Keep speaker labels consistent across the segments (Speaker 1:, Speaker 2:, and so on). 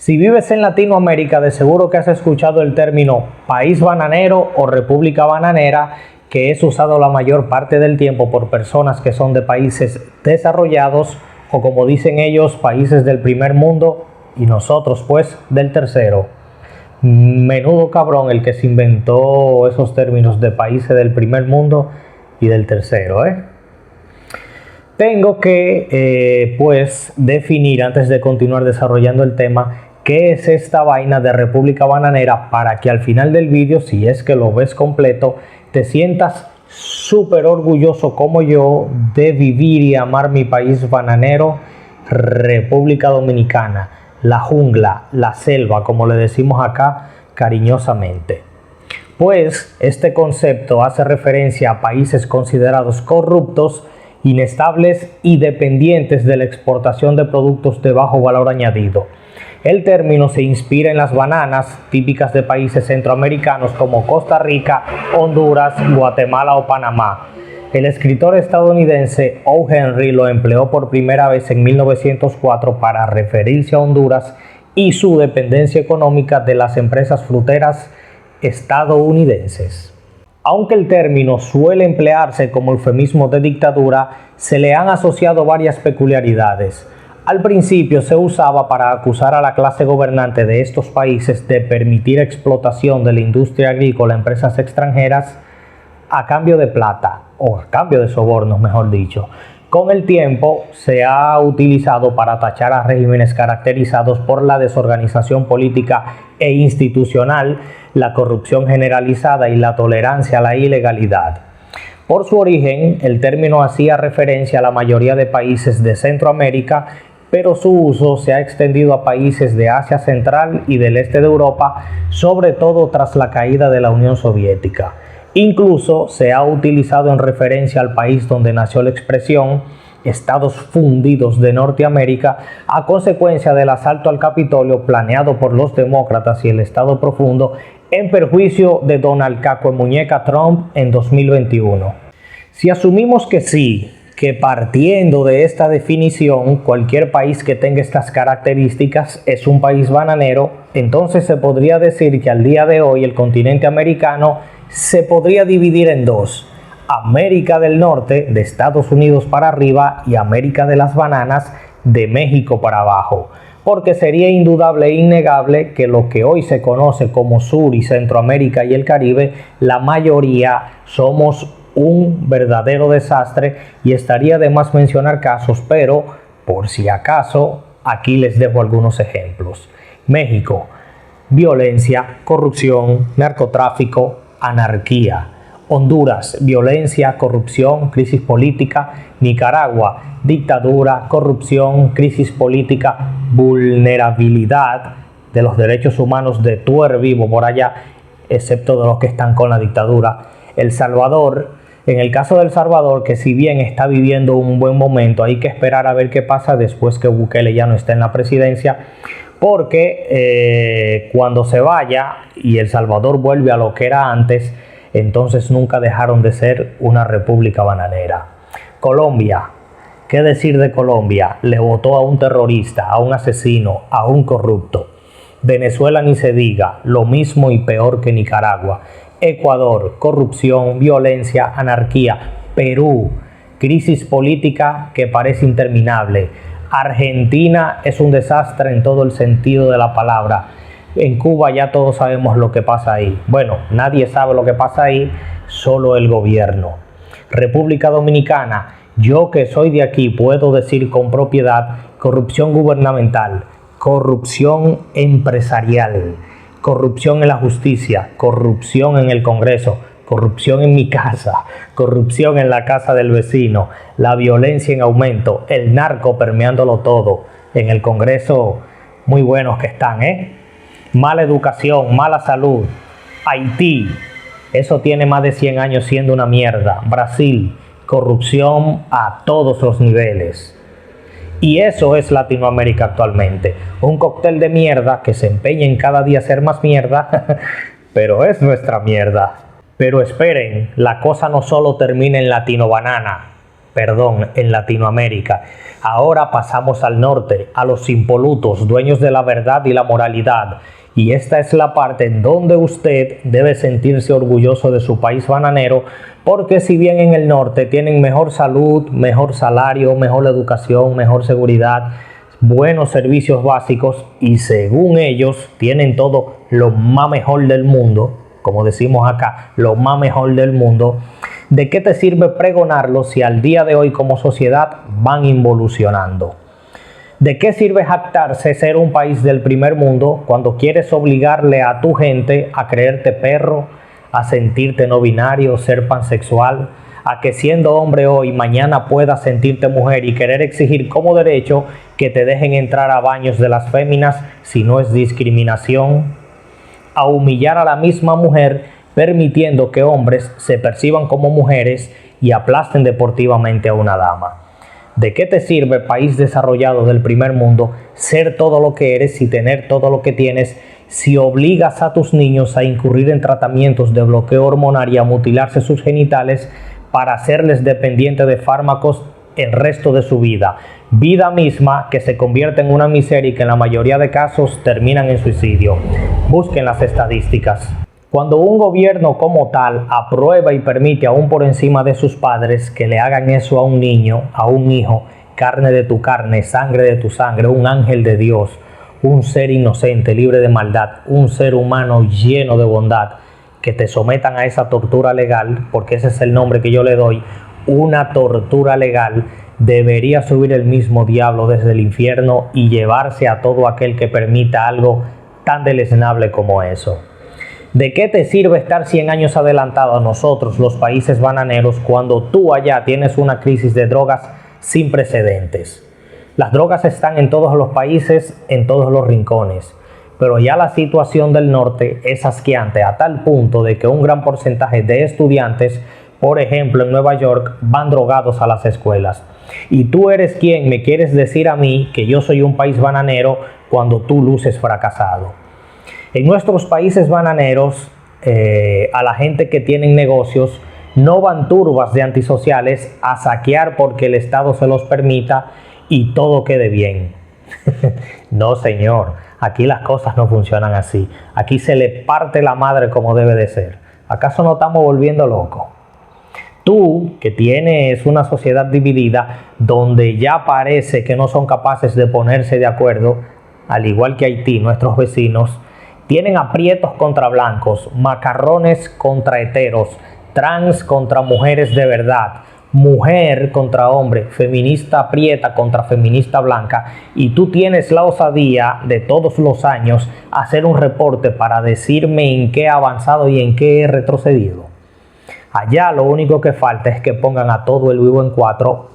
Speaker 1: Si vives en Latinoamérica, de seguro que has escuchado el término país bananero o república bananera, que es usado la mayor parte del tiempo por personas que son de países desarrollados o, como dicen ellos, países del primer mundo, y nosotros pues del tercero. Menudo cabrón el que se inventó esos términos de países del primer mundo y del tercero, Tengo que pues definir, antes de continuar desarrollando el tema, qué es esta vaina de república bananera, para que al final del vídeo, si es que lo ves completo, te sientas súper orgulloso como yo de vivir y amar mi país bananero, República Dominicana, la jungla, la selva, como le decimos acá cariñosamente. Pues este concepto hace referencia a países considerados corruptos, inestables y dependientes de la exportación de productos de bajo valor añadido. El término se inspira en las bananas típicas de países centroamericanos como Costa Rica, Honduras, Guatemala o Panamá. El escritor estadounidense O. Henry lo empleó por primera vez en 1904 para referirse a Honduras y su dependencia económica de las empresas fruteras estadounidenses. Aunque el término suele emplearse como eufemismo de dictadura, se le han asociado varias peculiaridades. Al principio se usaba para acusar a la clase gobernante de estos países de permitir explotación de la industria agrícola a empresas extranjeras a cambio de plata, o a cambio de sobornos, mejor dicho. Con el tiempo se ha utilizado para tachar a regímenes caracterizados por la desorganización política e institucional, la corrupción generalizada y la tolerancia a la ilegalidad. Por su origen, el término hacía referencia a la mayoría de países de Centroamérica, pero su uso se ha extendido a países de Asia Central y del este de Europa, sobre todo tras la caída de la Unión Soviética. Incluso se ha utilizado en referencia al país donde nació la expresión, Estados Fundidos de Norteamérica, a consecuencia del asalto al Capitolio planeado por los demócratas y el Estado Profundo en perjuicio de Donald Caco Muñeca Trump en 2021. Si asumimos que sí, que partiendo de esta definición, cualquier país que tenga estas características es un país bananero, entonces se podría decir que al día de hoy el continente americano se podría dividir en dos: América del Norte, de Estados Unidos para arriba, y América de las Bananas, de México para abajo. Porque sería indudable e innegable que lo que hoy se conoce como Sur y Centroamérica y el Caribe, la mayoría somos un verdadero desastre, y estaría de más mencionar casos, pero por si acaso aquí les dejo algunos ejemplos. México: violencia, corrupción, narcotráfico, anarquía. Honduras: violencia, corrupción, crisis política. Nicaragua: dictadura, corrupción, crisis política, vulnerabilidad de los derechos humanos de tuer vivo por allá, excepto de los que están con la dictadura. El Salvador: en el caso de El Salvador, que si bien está viviendo un buen momento, hay que esperar a ver qué pasa después que Bukele ya no esté en la presidencia, porque cuando se vaya y El Salvador vuelve a lo que era antes, entonces nunca dejaron de ser una república bananera. Colombia: ¿qué decir de Colombia? Le votó a un terrorista, a un asesino, a un corrupto. Venezuela ni se diga, lo mismo y peor que Nicaragua. Ecuador: corrupción, violencia, anarquía. Perú: crisis política que parece interminable. Argentina es un desastre en todo el sentido de la palabra. En Cuba ya todos sabemos lo que pasa ahí. Bueno, nadie sabe lo que pasa ahí, solo el gobierno. República Dominicana: yo que soy de aquí puedo decir con propiedad: corrupción gubernamental, corrupción empresarial, corrupción en la justicia, corrupción en el Congreso, corrupción en mi casa, corrupción en la casa del vecino, la violencia en aumento, el narco permeándolo todo. En el Congreso, muy buenos que están, Mala educación, mala salud. Haití: eso tiene más de 100 años siendo una mierda. Brasil: corrupción a todos los niveles. Y eso es Latinoamérica actualmente. Un cóctel de mierda que se empeña en cada día ser más mierda, pero es nuestra mierda. Pero esperen, la cosa no solo termina en Latino Banana. en Latinoamérica. Ahora pasamos al norte, a los impolutos, dueños de la verdad y la moralidad. Y esta es la parte en donde usted debe sentirse orgulloso de su país bananero, porque si bien en el norte tienen mejor salud, mejor salario, mejor educación, mejor seguridad, buenos servicios básicos y según ellos tienen todo lo más mejor del mundo, como decimos acá, lo más mejor del mundo, ¿de qué te sirve pregonarlo si al día de hoy como sociedad van involucionando? ¿De qué sirve jactarse ser un país del primer mundo cuando quieres obligarle a tu gente a creerte perro, a sentirte no binario, ser pansexual, a que siendo hombre hoy, mañana puedas sentirte mujer y querer exigir como derecho que te dejen entrar a baños de las féminas si no es discriminación? A humillar a la misma mujer permitiendo que hombres se perciban como mujeres y aplasten deportivamente a una dama. ¿De qué te sirve, país desarrollado del primer mundo, ser todo lo que eres y tener todo lo que tienes si obligas a tus niños a incurrir en tratamientos de bloqueo hormonal y a mutilarse sus genitales para hacerles dependientes de fármacos el resto de su vida? Vida misma que se convierte en una miseria y que en la mayoría de casos terminan en suicidio. Busquen las estadísticas. Cuando un gobierno como tal aprueba y permite aún por encima de sus padres que le hagan eso a un niño, a un hijo, carne de tu carne, sangre de tu sangre, un ángel de Dios, un ser inocente, libre de maldad, un ser humano lleno de bondad, que te sometan a esa tortura legal, porque ese es el nombre que yo le doy, una tortura legal, debería subir el mismo diablo desde el infierno y llevarse a todo aquel que permita algo tan deleznable como eso. ¿De qué te sirve estar 100 años adelantado a nosotros, los países bananeros, cuando tú allá tienes una crisis de drogas sin precedentes? Las drogas están en todos los países, en todos los rincones, pero ya la situación del norte es asqueante a tal punto de que un gran porcentaje de estudiantes, por ejemplo en Nueva York, van drogados a las escuelas. Y tú eres quien me quieres decir a mí que yo soy un país bananero cuando tú luces fracasado. En nuestros países bananeros, a la gente que tienen negocios, no van turbas de antisociales a saquear porque el Estado se los permita y todo quede bien. No, señor, aquí las cosas no funcionan así. Aquí se le parte la madre como debe de ser. ¿Acaso no estamos volviendo locos? Tú, que tienes una sociedad dividida, donde ya parece que no son capaces de ponerse de acuerdo, al igual que Haití, nuestros vecinos, tienen aprietos contra blancos, macarrones contra heteros, trans contra mujeres de verdad, mujer contra hombre, feminista aprieta contra feminista blanca, y tú tienes la osadía de todos los años hacer un reporte para decirme en qué he avanzado y en qué he retrocedido. Allá lo único que falta es que pongan a todo el vivo en cuatro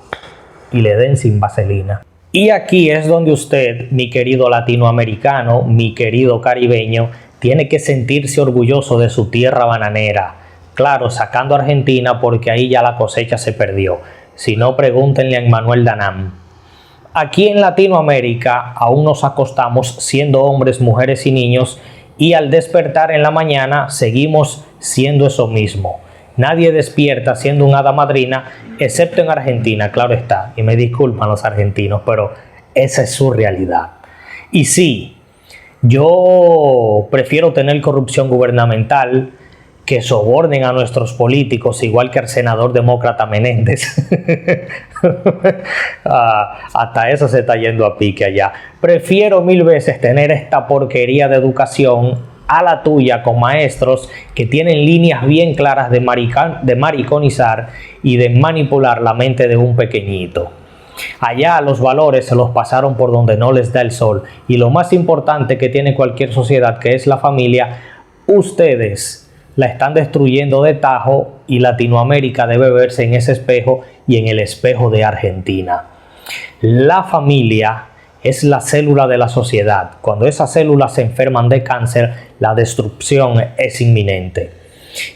Speaker 1: y le den sin vaselina. Y aquí es donde usted, mi querido latinoamericano, mi querido caribeño, tiene que sentirse orgulloso de su tierra bananera. Claro, sacando a Argentina porque ahí ya la cosecha se perdió. Si no, pregúntenle a Emmanuel Danam. Aquí en Latinoamérica aún nos acostamos siendo hombres, mujeres y niños y al despertar en la mañana seguimos siendo eso mismo. Nadie despierta siendo un hada madrina, excepto en Argentina, claro está. Y me disculpan los argentinos, pero esa es su realidad. Y sí, yo prefiero tener corrupción gubernamental, que sobornen a nuestros políticos, igual que al senador demócrata Menéndez. Hasta eso se está yendo a pique allá. Prefiero 1000 veces tener esta porquería de educación a la tuya, con maestros que tienen líneas bien claras de mariconizar y de manipular la mente de un pequeñito. Allá los valores se los pasaron por donde no les da el sol, y lo más importante que tiene cualquier sociedad, que es la familia, ustedes la están destruyendo de tajo, y Latinoamérica debe verse en ese espejo y en el espejo de Argentina. La familia es la célula de la sociedad. Cuando esas células se enferman de cáncer, la destrucción es inminente.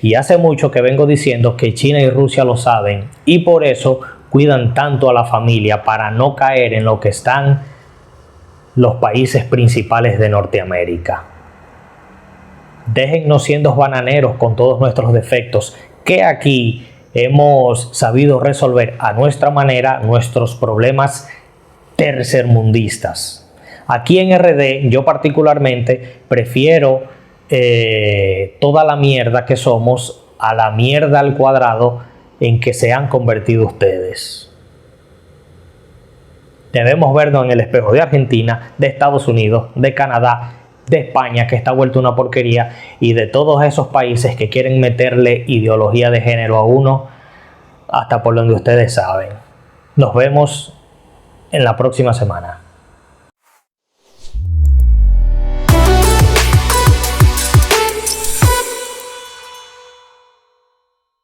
Speaker 1: Y hace mucho que vengo diciendo que China y Rusia lo saben, y por eso cuidan tanto a la familia, para no caer en lo que están los países principales de Norteamérica. Déjennos siendo bananeros con todos nuestros defectos, que aquí hemos sabido resolver a nuestra manera nuestros problemas tercermundistas. Aquí en RD yo particularmente prefiero toda la mierda que somos a la mierda al cuadrado en que se han convertido ustedes. Debemos vernos en el espejo de Argentina, de Estados Unidos, de Canadá, de España, que está vuelta una porquería, y de todos esos países que quieren meterle ideología de género a uno hasta por donde ustedes saben. Nos vemos en la próxima semana.